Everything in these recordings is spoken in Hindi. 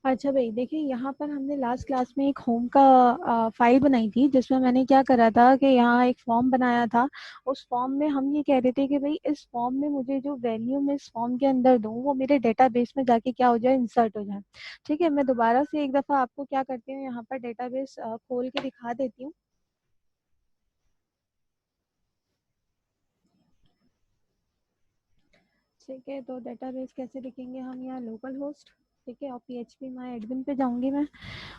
अच्छा भाई देखिए, यहाँ पर हमने लास्ट क्लास में एक होम का फाइल बनाई थी, जिसमें मैंने क्या करा था कि यहाँ एक फॉर्म बनाया था। उस फॉर्म में हम ये कह रहे थे कि भाई इस फॉर्म में मुझे जो वैल्यू मैं इस फॉर्म के अंदर दूँ वो मेरे डेटाबेस में जाके क्या हो जाए, इंसर्ट हो जाए। ठीक है, मैं दोबारा से एक दफ़ा आपको क्या करती हूँ, यहाँ पर डेटाबेस खोल के दिखा देती हूँ। ठीक है, तो डेटाबेस कैसे दिखेंगे, हम यहाँ लोकल होस्ट, ठीक है, और PHP माई एडमिन पे जाऊंगी मैं।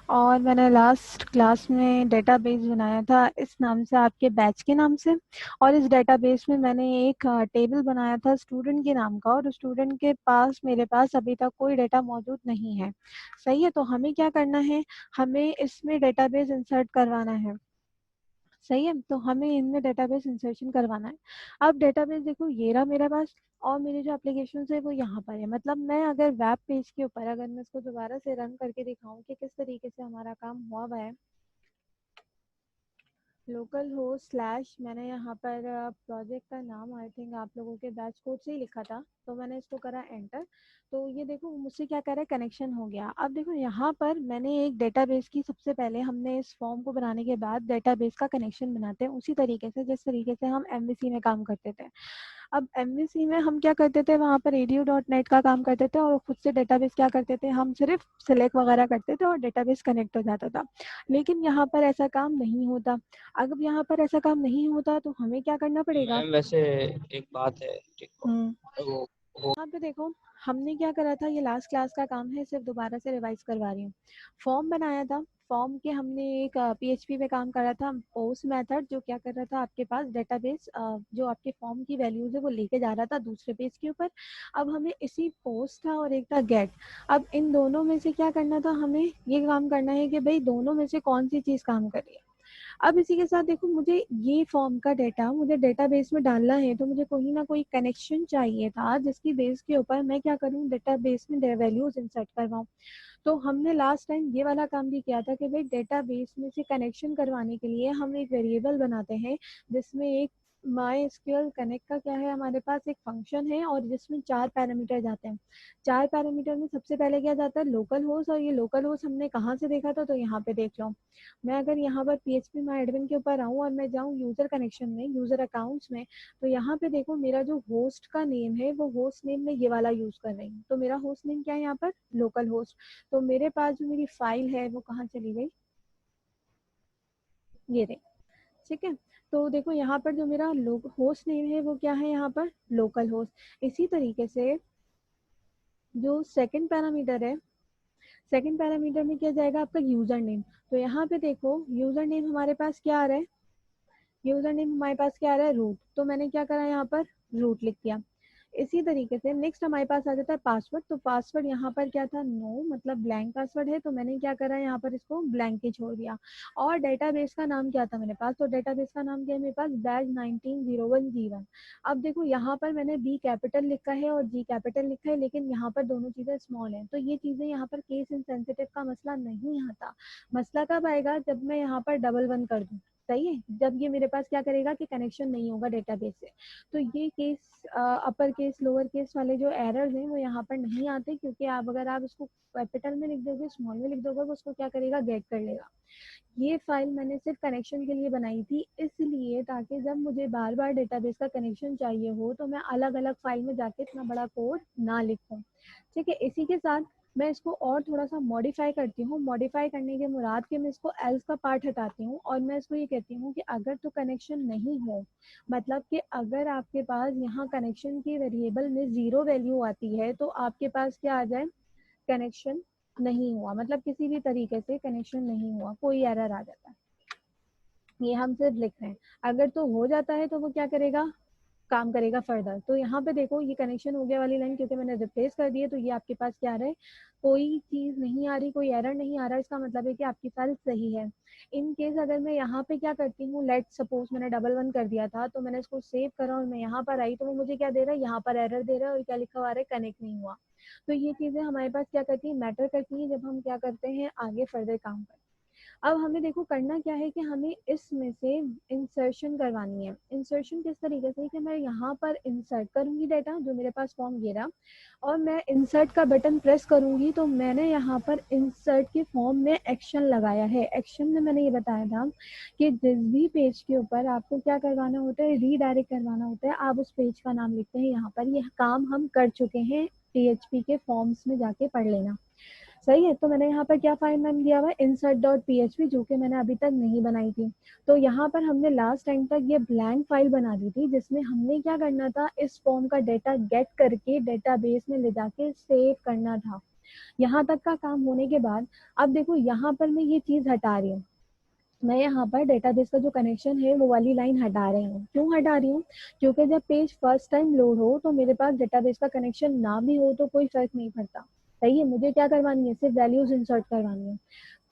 और मैंने लास्ट क्लास में डेटाबेस बनाया था इस नाम से, आपके बैच के नाम से। और इस डेटाबेस में मैंने एक टेबल बनाया था स्टूडेंट के नाम का, और स्टूडेंट के पास मेरे पास अभी तक कोई डेटा मौजूद नहीं है। सही है, तो हमें क्या करना है, हमें इसमें डेटाबेस इंसर्ट करवाना है। सही है, तो हमें इनमें डेटाबेस इंसर्शन करवाना है। अब डेटाबेस देखो, ये रहा मेरे पास, और मेरी जो एप्लीकेशन है वो यहाँ पर है। मतलब मैं अगर वेब पेज के ऊपर, अगर मैं इसको दोबारा से रन करके दिखाऊं कि किस तरीके से हमारा काम हुआ है, लोकल हो स्लैश, मैंने यहाँ पर प्रोजेक्ट का नाम आई थिंक आप लोगों के बैच कोड से ही लिखा था, तो मैंने इसको करा एंटर। तो ये देखो मुझसे क्या कर रहा है, कनेक्शन हो गया। अब देखो यहाँ पर मैंने एक डेटाबेस की, सबसे पहले हमने इस फॉर्म को बनाने के बाद डेटाबेस का कनेक्शन बनाते हैं उसी तरीके से जिस तरीके से हम MVC में काम करते थे। अब MVC में हम क्या करते थे, वहाँ पर ADO.NET का काम करते थे, और खुद से डेटाबेस क्या करते थे, हम सिर्फ सिलेक्ट वगैरह करते थे और डेटाबेस कनेक्ट हो जाता था। लेकिन यहाँ पर ऐसा काम नहीं होता। अगर यहाँ पर ऐसा काम नहीं होता तो हमें क्या करना पड़ेगा। मैम वैसे एक बात है, ठीक हम्म वो वो यहाँ पे देखो, हमने क्या करा था, ये लास्ट क्लास का काम है, सिर्फ दोबारा से रिवाइज करवा रही हूँ। फॉर्म बनाया था, फॉर्म के हमने एक PHP में काम करा था, पोस्ट मेथड जो क्या कर रहा था, आपके पास डेटाबेस जो आपके फॉर्म की वैल्यूज है वो लेके जा रहा था दूसरे पेज के ऊपर। अब हमें इसी पोस्ट था और एक था गेट। अब इन दोनों में से क्या करना था, हमें ये काम करना है कि भाई दोनों में से कौन सी चीज काम कर रही है। अब इसी के साथ देखो, मुझे ये फॉर्म का डेटा मुझे डेटाबेस में डालना है, तो मुझे कोई ना कोई कनेक्शन चाहिए था जिसकी बेस के ऊपर मैं क्या करूँ, डेटाबेस में वैल्यूज इंसर्ट करवाऊँ। तो हमने लास्ट टाइम ये वाला काम भी किया था कि भाई डेटाबेस में से कनेक्शन करवाने के लिए हम एक वेरिएबल बनाते हैं, जिसमें एक माई एसक्यूएल कनेक्ट का क्या है, हमारे पास एक फंक्शन है, और जिसमें 4 पैरामीटर जाते हैं। 4 पैरामीटर में सबसे पहले क्या जाता है, लोकल होस्ट। और ये लोकल होस्ट हमने कहाँ से देखा था, तो यहाँ पे देख लो। मैं अगर यहाँ पर PHP माई एडमिन के ऊपर आऊँ और मैं जाऊँ यूजर कनेक्शन में, यूजर अकाउंट्स में, तो यहाँ पे देखो मेरा जो होस्ट का नेम है वो होस्ट नेम में ये वाला यूज कर रही हूँ। तो मेरा होस्ट नेम क्या है यहाँ पर, लोकल होस्ट। तो मेरे पास जो मेरी फाइल है वो कहाँ चली गई, ये रही। ठीक है, तो देखो यहाँ पर जो मेरा होस्ट नेम है वो क्या है, यहाँ पर लोकल होस्ट। इसी तरीके से जो सेकंड पैरामीटर है, सेकंड पैरामीटर में क्या जाएगा, आपका यूजर नेम। तो यहाँ पे देखो यूजर नेम हमारे पास क्या आ रहा है, यूजर नेम हमारे पास क्या आ रहा है, रूट। तो मैंने क्या करा, यहाँ पर रूट लिख दिया। इसी तरीके से नेक्स्ट हमारे पास आ जाता है पासवर्ड। तो पासवर्ड यहाँ पर क्या था, नो, मतलब ब्लैंक पासवर्ड है, तो मैंने क्या करा, यहाँ पर इसको ब्लैंक ही छोड़ दिया। और डेटाबेस का नाम क्या था मेरे पास, तो डेटाबेस का नाम क्या है मेरे पास, बैच 1901G1। अब देखो यहाँ पर मैंने B कैपिटल लिखा है और G कैपिटल लिखा है, लेकिन यहाँ पर दोनों चीजें स्मॉल हैं, तो ये चीजें यहाँ पर केस इनसेंसिटिव का मसला नहीं आता। मसला कब आएगा, जब मैं यहाँ पर डबल वन कर दूँ। सही है, जब ये मेरे पास क्या करेगा कि कनेक्शन नहीं होगा डेटाबेस से। तो ये case upper case lower case वाले जो एरर्स हैं वो यहाँ पर नहीं आते, क्योंकि आप अगर आप इसको कैपिटल में लिख दोगे, स्मॉल में लिख दोगे, वो उसको क्या करेगा, गेट कर लेगा। ये फाइल मैंने सिर्फ कनेक्शन के लिए बनाई थी, इसलिए ताकि जब मुझे बार बार डेटाबेस का कनेक्शन चाहिए हो तो मैं अलग अलग फाइल में जाके इतना बड़ा कोड ना लिखूं। ठीक है, इसी के साथ मैं इसको और थोड़ा सा मॉडिफाई करती हूँ। मॉडिफाई करने के मुराद के मैं इसको एल्स का पार्ट हटाती हूँ, और मैं इसको ये कहती हूँ कि अगर तो कनेक्शन नहीं हो, मतलब कि अगर आपके पास यहाँ कनेक्शन की वेरिएबल में 0 वैल्यू आती है, तो आपके पास क्या आ जाए, कनेक्शन नहीं हुआ, मतलब किसी भी तरीके से कनेक्शन नहीं हुआ, कोई एरर आ जाता है। ये हम सिर्फ लिख रहे हैं। अगर तो हो जाता है तो वो क्या करेगा, काम करेगा फर्दर। तो यहाँ पे देखो ये कनेक्शन हो गया वाली लाइन क्योंकि मैंने रिप्लेस कर दी है, तो ये आपके पास क्या आ रहा है, कोई चीज नहीं आ रही, कोई एरर नहीं आ रहा, इसका मतलब है कि आपकी फाइल सही है। इन केस अगर मैं यहाँ पे क्या करती हूँ, लेट सपोज मैंने डबल वन कर दिया था, तो मैंने इसको सेव करा और मैं यहाँ पर आई, तो वो मुझे क्या दे रहा है, यहाँ पर एरर दे रहा है और क्या लिखा हुआ आ रहा है, कनेक्ट नहीं हुआ। तो ये चीजें हमारे पास क्या करती है, मैटर करती है जब हम क्या करते हैं, आगे फर्दर काम करते हैं। अब हमें देखो करना क्या है कि हमें इसमें से इंसर्शन करवानी है। इंसर्शन किस तरीके से कि मैं यहाँ पर इंसर्ट करूंगी डेटा, जो मेरे पास फॉर्म ये रहा, और मैं इंसर्ट का बटन प्रेस करूंगी तो मैंने यहाँ पर इंसर्ट के फॉर्म में एक्शन लगाया है। एक्शन में मैंने ये बताया था कि जिस भी पेज के ऊपर आपको क्या करवाना होता है, रीडायरेक्ट करवाना होता है, आप उस पेज का नाम लिखते हैं यहाँ पर। ये काम हम कर चुके हैं, PHP के फॉर्म्स में जाके पढ़ लेना, सही है। तो मैंने यहाँ पर क्या फाइल नाम दिया हुआ है, insert.php, जो कि मैंने अभी तक नहीं बनाई थी। तो यहाँ पर हमने लास्ट टाइम तक ये ब्लैंक फाइल बना दी थी, जिसमें हमने क्या करना था, इस फॉर्म का डेटा गेट करके डेटाबेस में ले जाके सेव करना था। यहाँ तक का काम होने के बाद अब देखो यहाँ पर मैं ये चीज हटा रही हूँ। मैं यहाँ पर डेटाबेस का जो कनेक्शन है वो वाली लाइन हटा रही हूँ। क्यों हटा रही हूँ? क्योंकि जब पेज फर्स्ट टाइम लोड हो तो मेरे पास डेटाबेस का कनेक्शन ना भी हो तो कोई फर्क नहीं पड़ता, सही है। मुझे क्या करवानी है, सिर्फ वैल्यूज इंसर्ट करवानी है।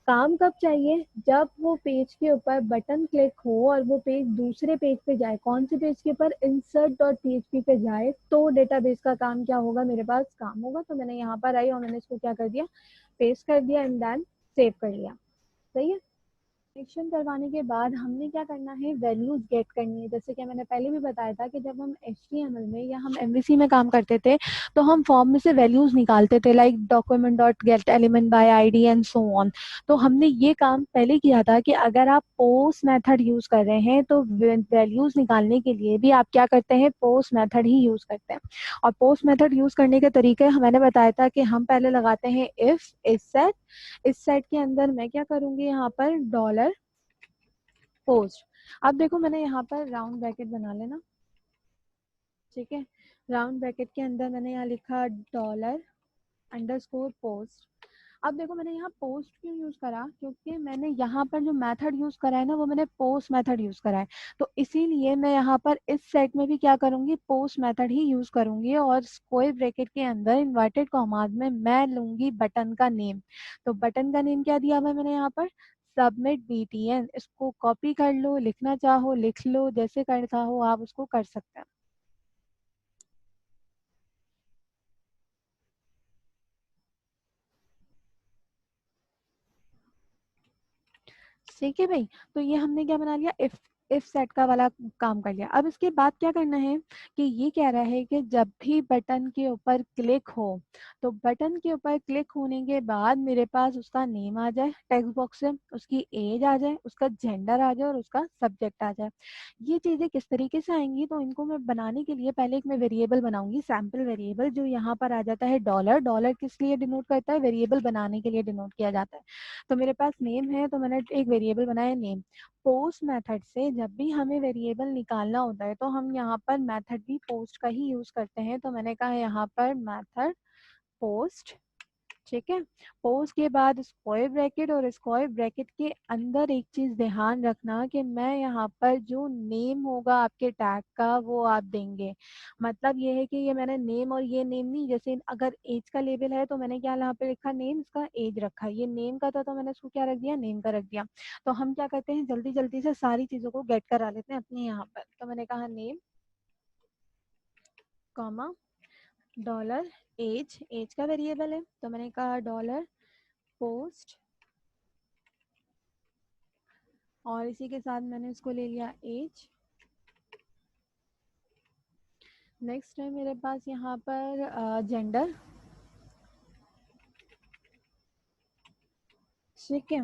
काम कब चाहिए, जब वो पेज के ऊपर बटन क्लिक हो और वो पेज दूसरे पेज पे जाए। कौन से पेज के ऊपर, insert.php पे जाए, तो डेटाबेस का काम क्या होगा, मेरे पास काम होगा। तो मैंने यहाँ पर आई और मैंने इसको क्या कर दिया, पेस्ट कर दिया एंड देन सेव कर लिया, सही है। कनेक्शन करवाने के बाद हमने क्या करना है, वैल्यूज गेट करनी है। जैसे कि मैंने पहले भी बताया था कि जब हम HTML में या हम MVC में काम करते थे तो हम फॉर्म में से वैल्यूज निकालते थे, like document dot gate element by ID and so on. तो हमने ये काम पहले किया था कि अगर आप पोस्ट मेथड यूज कर रहे हैं तो वैल्यूज निकालने के लिए भी आप क्या करते हैं, पोस्ट मेथड ही यूज करते हैं। और पोस्ट मेथड यूज करने के तरीके मैंने बताया था कि हम पहले लगाते हैं इफ इस सेट। इस सेट के अंदर मैं क्या करूंगी, यहाँ पर डॉलर पोस्ट। अब देखो मैंने यहाँ पर राउंड ब्रैकेट बना लेना, ठीक है। राउंड ब्रैकेट के अंदर मैंने यहाँ लिखा $_पोस्ट। अब देखो मैंने यहाँ पोस्ट क्यों यूज करा, क्योंकि मैंने यहाँ पर जो मेथड यूज करा है ना वो मैंने पोस्ट मेथड यूज करा है। तो इसीलिए मैं यहाँ पर इस सेट में भी क्या करूंगी, पोस्ट मेथड ही यूज करूंगी। और स्क्वायर ब्रैकेट के अंदर इन्वर्टेड कॉमास में मैं लूंगी बटन का नेम। तो बटन का नेम क्या दिया हुआ है मैंने यहाँ पर, सबमिट BTN। इसको कॉपी कर लो, लिखना चाहो लिख लो, जैसे करना हो आप उसको कर सकते हैं। ठीक है भाई। तो ये हमने क्या बना लिया, इफ सेट का वाला काम कर लिया। अब इसके बाद क्या करना है कि ये कह रहा है कि जब भी बटन के ऊपर क्लिक हो, तो बटन के ऊपर क्लिक होने के बाद मेरे पास उसका नेम आ जाए टेक्स्ट बॉक्स से, उसकी एज आ जाए, उसका जेंडर आ जाए और उसका सब्जेक्ट आ जाए। ये चीजें किस तरीके से आएंगी, तो इनको मैं बनाने के लिए पहले एक मैं वेरिएबल बनाऊंगी, सैम्पल वेरिएबल, जो यहाँ पर आ जाता है डॉलर। डॉलर किस लिए डिनोट करता है, वेरिएबल बनाने के लिए डिनोट किया जाता है। तो मेरे पास नेम है तो मैंने एक वेरिएबल बनाया नेम। पोस्ट मेथड से जब भी हमें वेरिएबल निकालना होता है तो हम यहाँ पर मेथड भी पोस्ट का ही यूज करते हैं। तो मैंने कहा यहाँ पर मेथड पोस्ट, ठीक है। पोस्ट के बाद स्क्वायर ब्रैकेट, और स्क्वायर ब्रैकेट के अंदर एक चीज ध्यान रखना कि मैं यहाँ पर जो नेम होगा आपके टैग का वो आप देंगे। मतलब ये है कि ये मैंने नेम और ये नेम नहीं, जैसे अगर एज का लेवल है तो मैंने क्या यहाँ पे लिखा नेम, इसका एज रखा। ये नेम का था तो मैंने इसको क्या रख दिया, नेम का रख दिया। तो हम क्या करते हैं, जल्दी जल्दी से सारी चीजों को गेट करा लेते हैं अपने यहाँ पर। तो मैंने कहा name comma dollar age, age का वेरिएबल है तो मैंने कहा डॉलर पोस्ट, और इसी के साथ मैंने इसको ले लिया एज। नेक्स्ट है मेरे पास यहाँ पर जेंडर, ठीक है।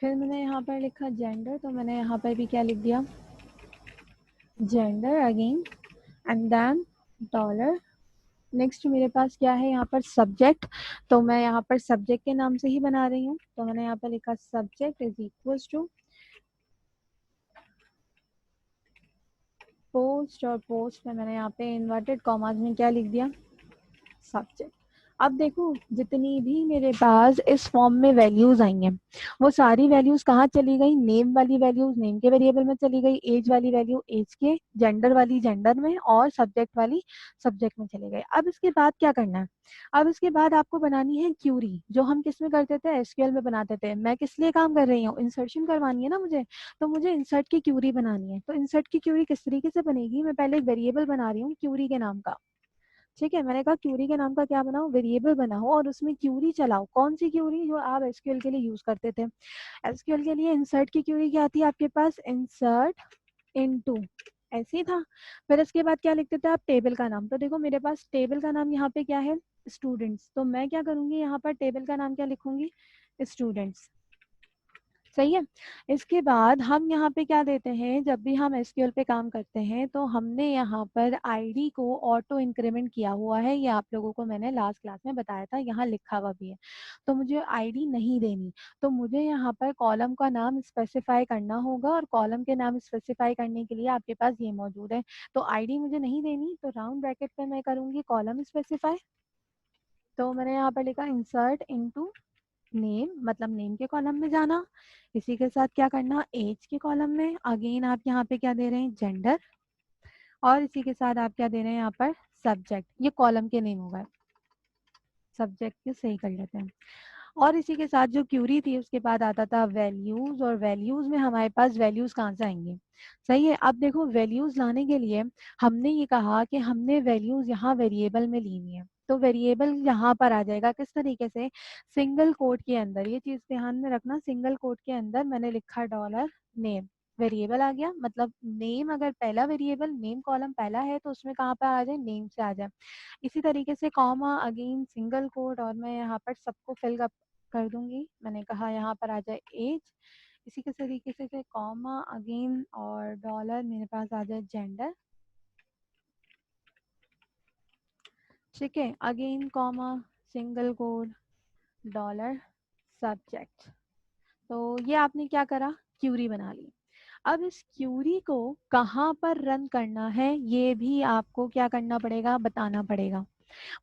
फिर मैंने यहाँ पर लिखा जेंडर, तो मैंने यहाँ पर भी क्या लिख दिया, gender again and then dollar. Next मेरे पास क्या है यहाँ पर, सब्जेक्ट। तो मैं यहाँ पर सब्जेक्ट के नाम से ही बना रही हूँ। तो मैंने यहाँ पर लिखा subject is equals to post, और पोस्ट में मैंने यहाँ पे इन्वर्टेड कॉमास में क्या लिख दिया, सब्जेक्ट। अब देखो जितनी भी मेरे पास इस फॉर्म में वैल्यूज आई हैं वो सारी वैल्यूज कहाँ चली गई, नेम वाली वैल्यूज नेम के वेरिएबल में चली गई, एज वाली वैल्यू एज के, जेंडर वाली जेंडर में, और सब्जेक्ट वाली सब्जेक्ट में चले गए। अब इसके बाद क्या करना है, अब इसके बाद आपको बनानी है क्यूरी, जो हम किस में करते थे, SQL में बनाते थे। मैं किस लिए काम कर रही हूँ, इंसर्शन करवानी है ना मुझे, तो मुझे इंसर्ट की क्यूरी बनानी है। तो इंसर्ट की क्यूरी किस तरीके से बनेगी, मैं पहले एक वेरिएबल बना रही हूँ क्यूरी के नाम का, ठीक है, मैंने कहा क्यूरी के नाम का क्या बनाओ, वेरिएबल बनाओ और उसमें क्यूरी चलाओ। कौन सी क्यूरी, जो आप एसक्यूएल के लिए यूज करते थे। एसक्यूएल के लिए इंसर्ट की क्यूरी क्या आती है आपके पास, इंसर्ट इनटू, ऐसे ही था। फिर इसके बाद क्या लिखते थे आप, टेबल का नाम। तो देखो मेरे पास टेबल का नाम यहाँ पे क्या है, स्टूडेंट्स। तो मैं क्या करूंगी, यहाँ पर टेबल का नाम क्या लिखूंगी, स्टूडेंट्स। सही है। इसके बाद हम यहाँ पे क्या देते हैं, जब भी हम एसक्यूएल पे काम करते हैं तो हमने यहाँ पर आईडी को ऑटो इंक्रीमेंट किया हुआ है। ये आप लोगों को मैंने लास्ट क्लास में बताया था, यहाँ लिखा हुआ भी है। तो मुझे आईडी नहीं देनी, तो मुझे यहाँ पर कॉलम का नाम स्पेसिफाई करना होगा, और कॉलम के नाम स्पेसिफाई करने के लिए आपके पास ये मौजूद है। तो आईडी मुझे नहीं देनी, तो राउंड ब्रैकेट पे मैं करूंगी कॉलम स्पेसिफाई। तो मैंने यहाँ पर लिखा इंसर्ट इनटू नेम, मतलब नेम के कॉलम में जाना। इसी के साथ क्या करना, एज के कॉलम में अगेन आप यहाँ पे क्या दे रहे हैं, जेंडर। और इसी के साथ आप क्या दे रहे हैं यहाँ पर, सब्जेक्ट। ये कॉलम के नेम होगा, सब्जेक्ट के सही कर लेते हैं। और इसी के साथ जो क्यूरी थी उसके बाद आता था वैल्यूज, और वैल्यूज में हमारे पास वैल्यूज कहाँ से आएंगे। सही है। अब देखो वैल्यूज लाने के लिए हमने ये कहा कि हमने वैल्यूज यहाँ वेरिएबल में लेनी है। तो वेरिएबल यहाँ पर आ जाएगा किस तरीके से, सिंगल कोट के अंदर। ये चीज ध्यान में रखना, सिंगल कोट के अंदर मैंने लिखा डॉलर नेम, वेरिएबल आ गया। मतलब नेम अगर पहला वेरिएबल, नेम कॉलम पहला है तो उसमें कहाँ पर आ जाए, नेम से आ जाए। इसी तरीके से कॉमा अगेन सिंगल कोट, और मैं यहाँ पर सबको फिल कर दूंगी। मैंने कहा यहाँ पर आ जाए एज। इसी के तरीके से कॉमा अगेन और डॉलर मेरे पास आ जाए जेंडर। ठीक है, again comma single code dollar subject. तो ये आपने क्या करा, क्यूरी बना ली। अब इस क्यूरी को कहाँ पर रन करना है ये भी आपको क्या करना पड़ेगा, बताना पड़ेगा।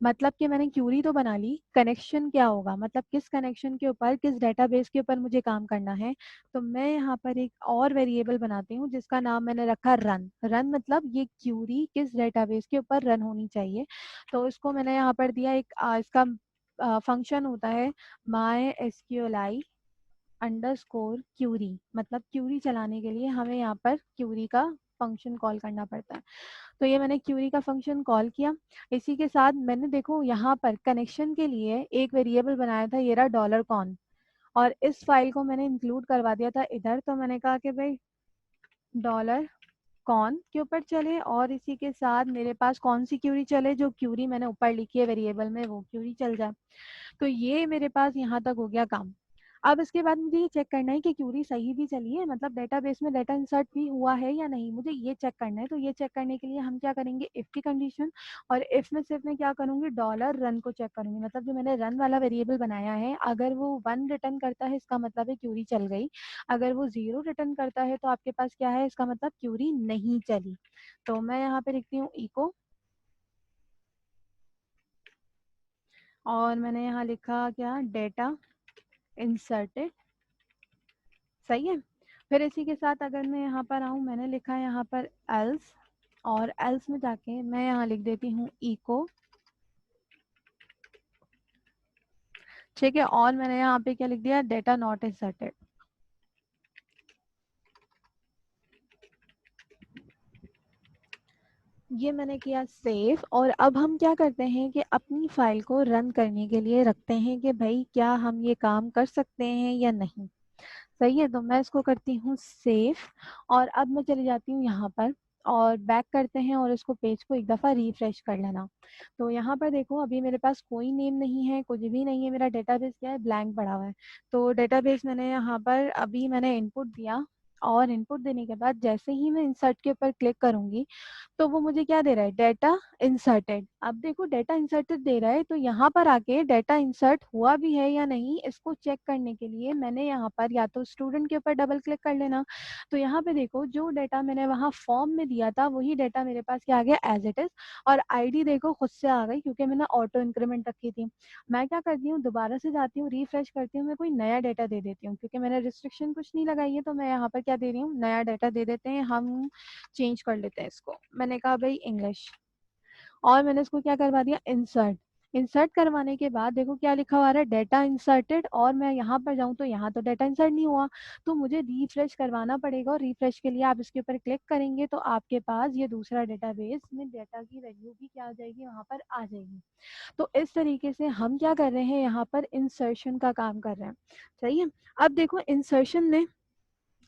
मतलब कि मैंने क्यूरी तो बना ली, कनेक्शन क्या होगा, मतलब किस कनेक्शन के ऊपर, किस डेटाबेस के ऊपर मुझे काम करना है। तो मैं यहाँ पर एक और वेरिएबल बनाती हूँ जिसका नाम मैंने रखा रन। रन मतलब ये क्यूरी किस डेटाबेस के ऊपर रन होनी चाहिए। तो इसको मैंने यहाँ पर दिया एक इसका फंक्शन होता है माई एसक्यूएलआई अंडरस्कोर क्यूरी। मतलब क्यूरी चलाने के लिए हमें यहाँ पर क्यूरी का फंक्शन कॉल करना पड़ता है। तो ये मैंने क्यूरी का फंक्शन कॉल किया। इसी के साथ मैंने देखो यहाँ पर कनेक्शन के लिए एक वेरिएबल बनाया था, ये रहा डॉलर कॉन। और इस फाइल को मैंने इंक्लूड करवा दिया था इधर। तो मैंने कहा कि भाई डॉलर कॉन के ऊपर चले, और इसी के साथ मेरे पास कौन सी क्यूरी चले, जो क्यूरी मैंने ऊपर लिखी है वेरिएबल में वो क्यूरी चल जाए। तो ये मेरे पास यहाँ तक हो गया काम। अब इसके बाद मुझे ये चेक करना है कि क्यूरी सही भी चली है, मतलब डेटाबेस में डाटा इंसर्ट भी हुआ है या नहीं, मुझे ये चेक करना है। तो ये चेक करने के लिए हम क्या करेंगे, इफ की कंडीशन। और इफ में सिर्फ मैं क्या करूंगी, डॉलर रन को चेक करूंगी। मतलब जो मैंने रन वाला वेरिएबल बनाया है, अगर वो 1 रिटर्न करता है इसका मतलब है क्यूरी चल गई। अगर वो 0 रिटर्न करता है तो आपके पास क्या है, इसका मतलब क्यूरी नहीं चली। तो मैं यहाँ पे लिखती हूँ इको, और मैंने यहाँ लिखा क्या, डेटा इंसर्टेड। सही है। फिर इसी के साथ अगर मैं यहाँ पर आऊँ, मैंने लिखा है यहाँ पर एल्स, और एल्स में जाके मैं यहाँ लिख देती हूँ इको। ठीक है, और मैंने यहाँ पे क्या लिख दिया, डेटा नॉट इंसर्टेड। ये मैंने किया सेव। और अब हम क्या करते हैं कि अपनी फाइल को रन करने के लिए रखते हैं कि भाई क्या हम ये काम कर सकते हैं या नहीं। सही है। तो मैं इसको करती हूँ सेव, और अब मैं चली जाती हूँ यहाँ पर, और बैक करते हैं और इसको पेज को एक दफ़ा रिफ्रेश कर लेना। तो यहाँ पर देखो अभी मेरे पास कोई नेम नहीं है, कुछ भी नहीं है, मेरा डेटाबेस क्या है, ब्लैंक पड़ा हुआ है। तो डेटाबेस मैंने यहाँ पर अभी मैंने इनपुट दिया, और इनपुट देने के बाद जैसे ही मैं इंसर्ट के ऊपर क्लिक करूंगी तो वो मुझे क्या दे रहा है, डेटा इंसर्टेड। अब देखो डेटा इंसर्टेड दे रहा है, तो यहाँ पर आके डेटा इंसर्ट हुआ भी है या नहीं इसको चेक करने के लिए मैंने यहाँ पर या तो स्टूडेंट के ऊपर डबल क्लिक कर लेना। तो यहाँ पे देखो जो डेटा मैंने वहाँ फॉर्म में दिया था वही डेटा मेरे पास क्या आ गया, एज इट इज। और आईडी देखो खुद से आ गई क्योंकि मैंने ऑटो इंक्रीमेंट रखी थी। मैं क्या करती हूँ, दोबारा से जाती हूँ, रिफ्रेश करती हूँ, मैं कोई नया डेटा दे देती हूँ क्योंकि मैंने रिस्ट्रिक्शन कुछ नहीं लगाई है। तो मैं यहाँ पर क्या दे रही हूँ, नया डेटा दे देते हैं हम, चेंज कर लेते हैं इसको। मैंने कहा भाई इंग्लिश, और मैंने इसको क्या करवा दिया, इंसर्ट। इंसर्ट करवाने के बाद देखो क्या लिखा हुआ है, डेटा इंसर्टेड, और मैं यहाँ पर जाऊँ तो यहाँ तो डेटा इंसर्ट नहीं हुआ, तो मुझे रिफ्रेश करवाना पड़ेगा। और रिफ्रेश के लिए आप इसके ऊपर क्लिक करेंगे तो आपके पास ये दूसरा डेटाबेस में डेटा की वैल्यू भी क्या आ जाएगी, वहाँ पर आ जाएगी। तो इस तरीके से हम क्या कर रहे हैं, यहाँ पर इंसर्शन का काम कर रहे हैं। सही है। अब देखो इंसर्शन में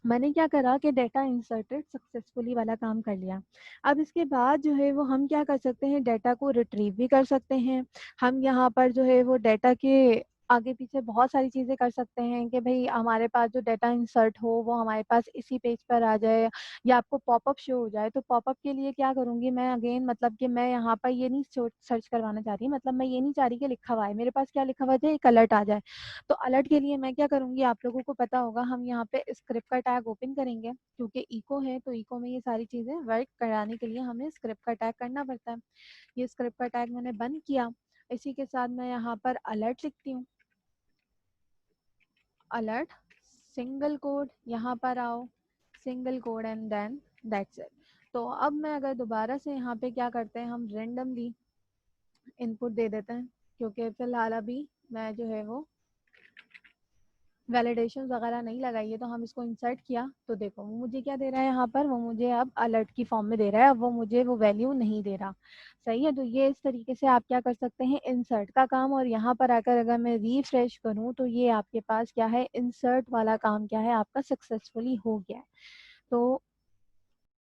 मैंने क्या करा कि डेटा इंसर्टेड सक्सेसफुली वाला काम कर लिया। अब इसके बाद जो है वो हम क्या कर सकते हैं, डेटा को रिट्रीव भी कर सकते हैं। हम यहाँ पर जो है वो डेटा के आगे पीछे बहुत सारी चीज़ें कर सकते हैं कि भाई हमारे पास जो डेटा इंसर्ट हो वो हमारे पास इसी पेज पर आ जाए, या आपको पॉपअप शो हो जाए। तो पॉपअप के लिए क्या करूँगी मैं, अगेन मतलब कि मैं यहाँ पर ये नहीं सर्च करवाना चाह रही, मतलब मैं ये नहीं चाह रही कि लिखा हुआ है मेरे पास, क्या लिखा हुआ है, एक अलर्ट आ जाए। तो अलर्ट के लिए मैं क्या करूँगी, आप लोगों को पता होगा, हम यहाँ पे स्क्रिप्ट का टैग ओपन करेंगे, क्योंकि इको है तो इको में ये सारी चीज़ें वर्क कराने के लिए हमें स्क्रिप्ट का टैग करना पड़ता है। ये स्क्रिप्ट का टैग मैंने बंद किया। इसी के साथ मैं यहाँ पर अलर्ट लिखती हूँ, अलर्ट सिंगल कोड, यहाँ पर आओ single quote and then that's it. तो अब मैं अगर दोबारा से यहाँ पे क्या करते हैं, हम रेंडमली इनपुट दे देते हैं, क्योंकि फिलहाल अभी मैं जो है वो वैलिडेशन वगैरह नहीं लगाई है। तो हम इसको इंसर्ट किया तो देखो वो मुझे क्या दे रहा है, यहाँ पर वो मुझे अब अलर्ट की फॉर्म में दे रहा है, अब वो मुझे वो वैल्यू नहीं दे रहा। सही है। तो ये इस तरीके से आप क्या कर सकते हैं, इंसर्ट का काम। और यहाँ पर आकर अगर मैं रिफ्रेश करूँ तो ये आपके पास क्या है, इंसर्ट वाला काम क्या है आपका सक्सेसफुली हो गया है। तो